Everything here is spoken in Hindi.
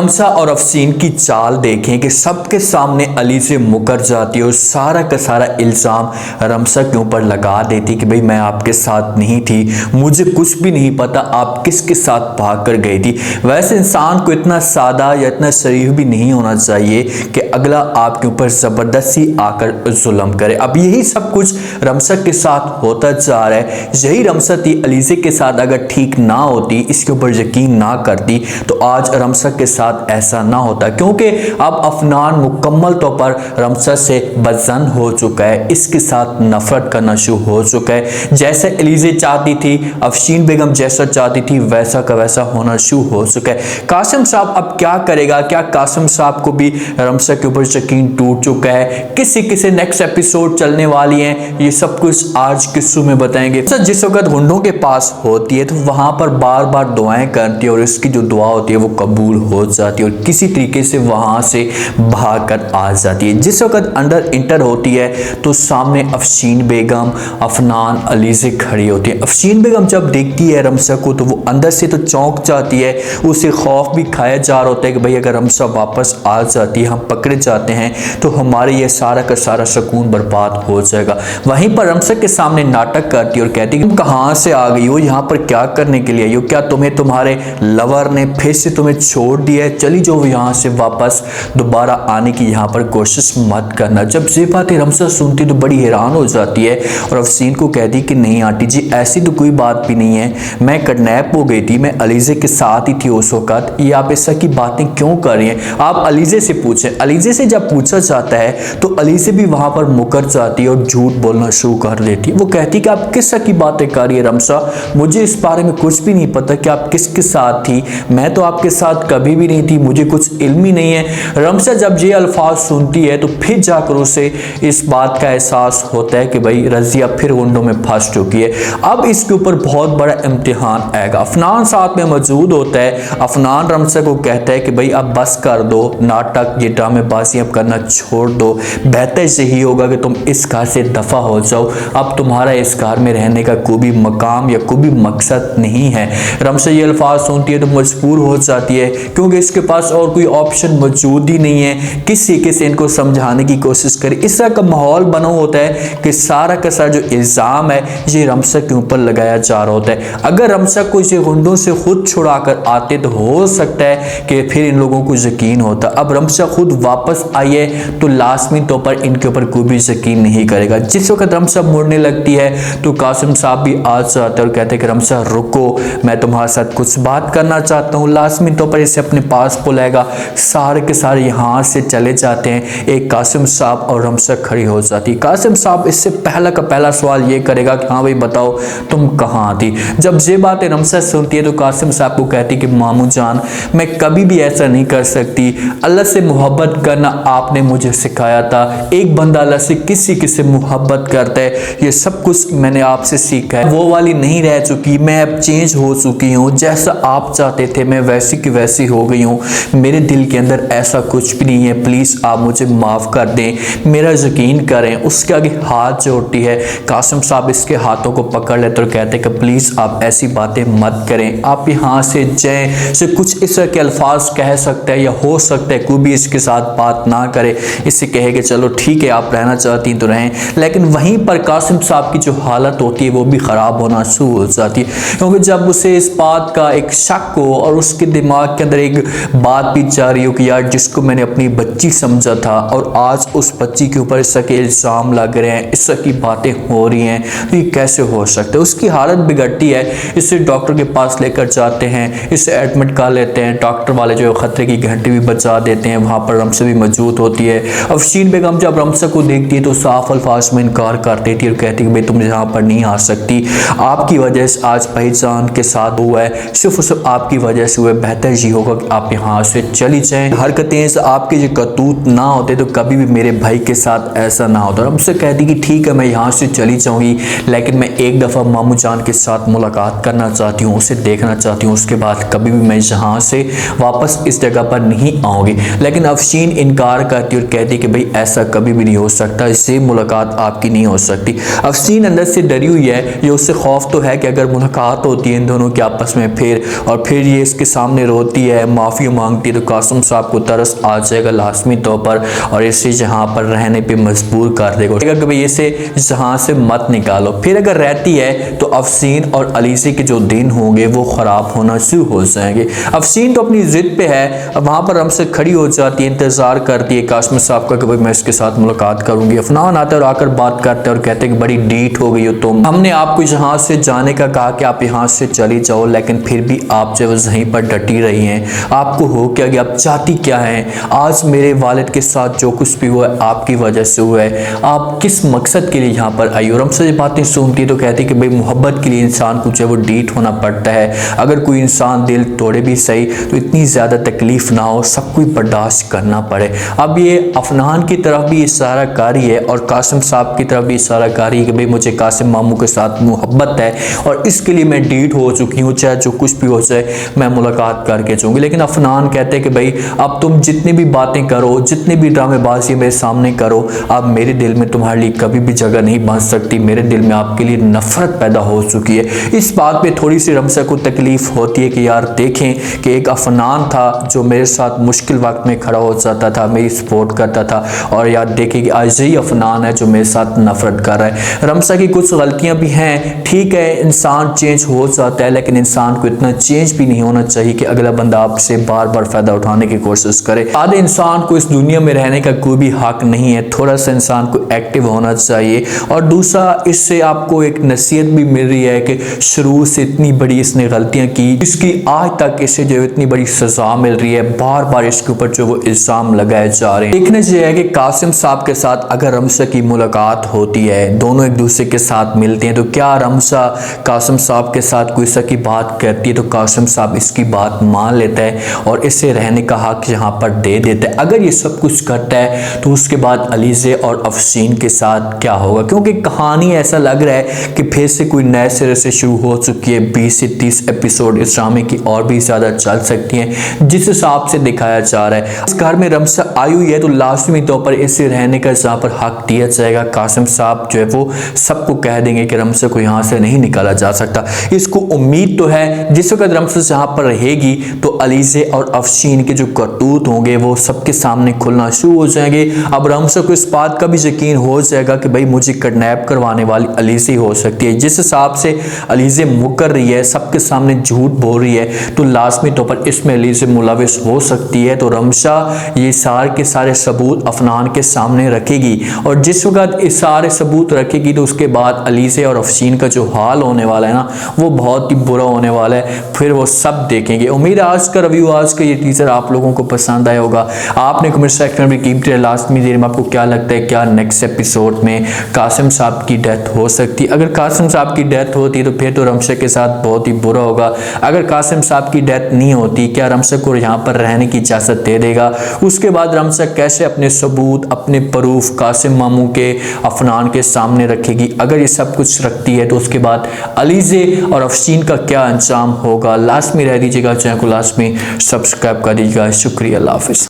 रमसा और अफसीन की चाल देखें कि सबके सामने अली से मुकर जाती है और सारा का सारा इल्ज़ाम रमसा के ऊपर लगा देती कि भाई मैं आपके साथ नहीं थी, मुझे कुछ भी नहीं पता आप किसके साथ भाग कर गई थी। वैसे इंसान को इतना सादा या इतना शरीफ भी नहीं होना चाहिए कि अगला आपके ऊपर ज़बरदस्ती आकर जुल्म करे। अब यही सब कुछ रमसा के साथ होता जा रहा है। यही रमसा थी अलीज़े के साथ अगर ठीक ना होती, इसके ऊपर यकीन ना करती, तो आज रमसा के साथ ऐसा ना होता, क्योंकि अब अफनान मुकम्मल तौर पर रमसा से बदजन हो चुका है, इसके साथ नफरत करना शुरू हो चुका है। जैसे अलीज़े चाहती थी, अफशीन बेगम जैसा चाहती थी, वैसा का वैसा होना शुरू हो चुका है। कासिम साहब अब क्या करेगा? क्या कासिम साहब को भी रमसा के ऊपर यकीन टूट चुका है? किसी नेक्स्ट एपिसोड चलने वाली है, ये सब कुछ आज किस्सों में बताएंगे। जिस वक्त गुंडों के पास होती है तो वहां पर बार बार दुआएं करती है और इसकी जो दुआ होती है वो कबूल हो जाती है और किसी तरीके से वहां से भाग कर आ जाती है। जिस वक्त अंदर इंटर होती है तो सामने अफशीन बेगम, अफनान, अलीज़े खड़ी होती है। अफशीन बेगम जब देखती है रमसा को तो वो अंदर से तो चौंक जाती है, उसे खौफ भी खाया जा रहा होता है कि भाई अगर रमसा वापस आ जाती है, हम पकड़े जाते हैं तो हमारे ये सारा का सारा सुकून बर्बाद हो जाएगा। वहीं पर रमसा के सामने नाटक करती है और कहती है तुम कहाँ से आ गई हो, यहाँ पर क्या करने के लिए आई हो? क्या तुम्हें तुम्हारे लवर ने फिर से तुम्हें छोड़ दिया है? चली जाओ यहाँ से, वापस दोबारा आने की यहाँ पर कोशिश मत करना। जब ये बातें रमसा सुनती तो बड़ी हैरान हो जाती है और अफसीन को कहती कि नहीं आंटी जी, ऐसी तो कोई बात भी नहीं है, मैं किडनैप हो गई थी, मैं अलीज़े के साथ ही थी उस वक्त, ये आप ऐसा की बातें क्यों कर रही हैं? आप अलीज़े से पूछें। अलीज़े से जब पूछा जाता है तो अलीज़े भी वहां पर मुकर जाती है और झूठ बोलना शुरू कर देती है। वो कहती कि आप किस की बातें कर रही है रमसा, मुझे इस बारे में कुछ भी नहीं पता कि आप किसके साथ थी, मैं तो आपके साथ कभी भी नहीं थी, मुझे कुछ इल्म ही नहीं है। रमसा जब ये अल्फाज सुनती है तो फिर जाकर उसे इस बात का एहसास होता है कि भाई रजिया फिर गुंडों में फंस चुकी है। अब इसके ऊपर बहुत बड़ा इम्तिहान आएगा। अफनान साथ में मौजूद होता है। अफनान रमसा को कहता है कि भाई अब बस कर दो नाटक, ये ड्रामेबाजी अब करना छोड़ दो, बेहतर यही होगा कि तुम इस घर से दफा हो जाओ, अब तुम्हारा इस घर में रहने का कोई भी मकाम या कोई भी मकसद नहीं है। रमसा ये अल्फाज सुनती है तो मजबूर हो जाती है, क्योंकि इसके पास और कोई ऑप्शन मौजूद ही नहीं है। किस तरीके से इनको समझाने की कोशिश करे, इस तरह का माहौल बना होता है कि सारा का सारा जो इल्ज़ाम है ये रमसा के ऊपर लगाया जा रहा होता है। अगर रमसा को इसे गुंडों से खुद छुड़ा कर आते तो हो सकता है कि फिर इन लोगों को यकीन होता। अब रमसा खुद वापस आई है तो लाजमी तौर पर इनके ऊपर कोई भी यकीन नहीं करेगा। जिस वक्त रमसा मुड़ने लगती है तो कासिम साहब भी आ जाते हैं और कहते हैं कि रमसा रुको, मैं तुम्हारे साथ कुछ बात करना चाहता हूँ। लाजमी तौर पर इसे अपने पास बुलाएगा। सारे के सारे यहाँ से चले जाते हैं। एक कासिम साहब और रमसा खड़ी हो जाती। कासिम साहब इससे पहला का पहला सवाल ये करेगा कि हाँ भाई बताओ तुम कहाँ थी? जब ये बातें रमसा सुनती है तो कासिम साहब को कहती कि मामू जान, मैं कभी भी ऐसा नहीं कर सकती, अल्लाह से मोहब्बत करना आपने मुझे सिखाया था, एक बंदा अल्लाह से किसी से मोहब्बत करता है, ये सब कुछ मैंने आपसे सीखा है। वो वाली नहीं रह चुकी, मैं अब चेंज हो चुकी हूँ, जैसा आप चाहते थे मैं वैसी की वैसी हो गई हूँ, मेरे दिल के अंदर ऐसा कुछ भी नहीं है, प्लीज़ आप मुझे माफ़ कर दें, मेरा यकीन करें। उसके आगे हाथ जोड़ती है। कासिम साहब इसके हाथों को पकड़ लेते और कहते हैं कि प्लीज़ आप ऐसी बातें मत करें, आप यहाँ से जाएं। से कुछ इस तरह के अल्फाज कह सकते हैं या हो सकता है कोई भी इसके साथ बात ना करे, इससे कहे कि चलो ठीक है आप रहना चाहती तो रहें। लेकिन वहीं पर कासिम साहब की जो हालत होती है वो भी ख़राब होना शुरू हो जाती है, क्योंकि जब उसे इस बात का एक शक हो और उसके दिमाग के अंदर एक बात भी जा रही हो कि यार जिसको मैंने अपनी बच्ची समझा था और आज उस बच्ची के ऊपर इस तरह के इल्ज़ाम लग रहे हैं, इस तरह की बातें हो रही हैं, तो ये कैसे हो सकता है? उसकी हालत बिगड़ती है। इसे डॉक्टर के पास लेकर जाते हैं, इसे एडमिट कर लेते हैं। डॉक्टर वाले जो खतरे की घंटी भी बजा देते हैं। वहाँ पर रमसा भी मौजूद होती है। अफशीन बेगम जब रमसा को देखती है तो साफ अल्फाज में इनकार कर देती है और कहती है कि भाई तुम यहाँ पर नहीं आ सकती, आपकी वजह से आज पहचान के साथ हुआ है, सिर्फ और सिर्फ आपकी वजह से हुआ है, बेहतर ये होगा कि आप यहाँ से चली जाएं। हरकतें से आपके जो करतूत ना होते तो कभी भी मेरे भाई के साथ ऐसा ना होता। रमसा कहती कि ठीक है मैं यहाँ से चली जाऊँगी, लेकिन मैं एक दफ़ा मामू जान के साथ मुलाकात करना चाहती हूँ, उसे देखना चाहती हूँ, उसके बाद कभी भी मैं यहाँ से वापस इस जगह पर नहीं आऊँगी। लेकिन अफशीन इनकार करती और कहती कि भाई ऐसा कभी भी नहीं हो सकता, इससे मुलाकात आपकी नहीं हो सकती। अफशीन अंदर से डरी हुई है, ये उससे खौफ तो है कि अगर मुलाकात होती है इन दोनों की आपस में फिर ये इसके सामने रोती है, माफ़ी मांगती है तो कासिम साहब को तरस आ जाएगा लाजमी तौर पर और इसे यहाँ पर रहने पे मजबूर कर देगा कि भाई इसे यहाँ से मत निकालो। फिर अगर रहती है तो अफसीन और अलीज़े के जो दिन होंगे वो ख़राब होना शुरू हो जाएंगे। अफसीन तो अपनी ज़िद पे है, वहाँ पर रमसा खड़ी हो जाती है, इंतज़ार करती है कासिम साहब का कि भाई मैं इसके साथ मुलाकात करूँगी। अफनान आता है और आकर बात करते हैं और कहते हैं कि बड़ी डीठ हो गई हो तुम, हमने आपको यहाँ से जाने का कहा कि आप यहाँ से चली जाओ, लेकिन फिर भी आप जो वहीं पर डटी रही हैं। आपको हो क्या गया, आप चाहती क्या हैं? आज मेरे वालिद के साथ जो कुछ भी हुआ है आपकी वजह से हुआ है, आप किस मकसद के लिए यहाँ पर आई हो? रमसा ये बातें सुनती है तो कहती है कि भाई मोहब्बत के लिए इंसान को जो है वो डीठ होना पड़ता है। अगर कोई इंसान दिल तोड़े भी सही तो इतनी ज़्यादा तकलीफ ना हो, सब कुछ बर्दाश्त करना पड़े। अब ये अफनान की तरफ भी इशारा कारी है और कासिम साहब की तरफ भी इशारा कारी है कि भाई मुझे कासिम मामू के साथ मोहब्बत है और इसके लिए मैं डीठ हो चुकी हूँ, चाहे जो कुछ भी हो जाए मैं मुलाकात करके जाऊँगी। लेकिन अफनान कहते हैं कि भाई अब तुम जितनी भी बातें करो, जितनी भी ड्रामेबाजी मेरे सामने करो, अब मेरे दिल में तुम्हारे लिए कभी भी जगह नहीं बन सकती। मेरे दिल में आपके लिए नफरत पैदा हो चुकी है। इस बात पे थोड़ी सी रमसा को तकलीफ होती है कि यार देखें कि एक अफनान था जो मेरे साथ मुश्किल वक्त में खड़ा हो जाता था, मेरी सपोर्ट करता था, और यार देखें कि आज यही अफनान है जो मेरे साथ नफरत कर रहा है। रमसा की कुछ गलतियां भी हैं, ठीक है इंसान चेंज हो जाता है, लेकिन इंसान को इतना चेंज भी नहीं होना चाहिए कि अगला बंदा आपसे बार बार फायदा उठाने की कोशिश करे। आधे इंसान को इस दुनिया में रहने का कोई भी हक नहीं है, थोड़ा सा इंसान को एक्टिव होना चाहिए। और दूसरा, इससे आपको एक नसीहत भी मिल रही है कि शुरू से इतनी बड़ी इसने गलतियां की, इसकी आज तक इसे जो इतनी बड़ी सजा मिल रही है, बार बार इसके ऊपर जो वो इल्जाम लगाए जा रहे हैं। देखने ये है कि कासिम साहब के साथ अगर रमसा की मुलाकात होती है, दोनों एक दूसरे के साथ मिलते हैं, तो क्या रमसा कासिम साहब के साथ कोई सा की बात करती है तो कासिम साहब इसकी बात मान लेता है और इसे रहने का हक यहाँ पर दे देता है। अगर ये सब कुछ करता है तो उसके बाद अलीज़े और अफसीन के साथ क्या होगा? क्योंकि कहानी ऐसा लग रहा है कि फिर से कोई नए सिरे से शुरू हो चुकी है। 20 से 30 एपिसोड इस ड्रामे की और भी ज़्यादा चल सकती हैं जिस हिसाब से दिखाया जा रहा है। इस घर में रमसा आई हुई है तो लाजमी तौर पर इसे रहने का यहाँ पर हक दिया जाएगा। कासिम साहब जो है वो सबको कह देंगे कि रमसा को यहाँ से नहीं निकाला जा सकता। इसको उम्मीद तो है जिस वक्त रमसा यहाँ पर रहेगी तो अलीज़े और अफसीन के जो करतूत होंगे वो सबके सामने खुलना शुरू हो जाएंगे। अब रमसा को इस बात का भी यकीन हो जाएगा कि भाई मुझे किडनैप करवाने वाली अलीज़े हो सकती है। जिस हिसाब से अलीज़े मुकर रही है, सबके सामने झूठ बोल रही है, तो लाजमी तौर पर इसमें अलीज़े मुलविस हो सकती है। तो रमसा ये सारे के सारे सबूत अफनान के सामने रखेगी और जिस वक्त इस सारे सबूत रखेगी तो उसके बाद अलीज़े और अफसीन का जो हाल होने वाला है ना वो बहुत ही बुरा होने वाला है। फिर वो सब देखेंगे। उम्मीद है आज का रिव्यू, आज का ये टीजर आप लोगों को पसंद आया होगा। आपने कमेंट सेक्शन में कीमती लास्ट में देर में आपको क्या लगता है, क्या नेक्स्ट एपिसोड में कासिम साहब की डेथ हो सकती है? अगर कासिम साहब की डेथ होती तो फिर तो रमसा के साथ बहुत ही बुरा होगा। अगर कासिम साहब की डेथ नहीं होती, क्या रमसा को यहाँ पर रहने की इजाज़त दे देगा? उसके बाद रमसा कैसे अपने सबूत, अपने प्रूफ कासिम मामू के, अफनान के सामने रखेगी? अगर ये सब कुछ रखती है तो उसके बाद अलीज़े और अफसीन का क्या अंजाम होगा? लास्ट में रह दीजिएगा, चैनल को लास्ट में सब्सक्राइब कर दीजिएगा। शुक्रिया, अल्लाह हाफिज़।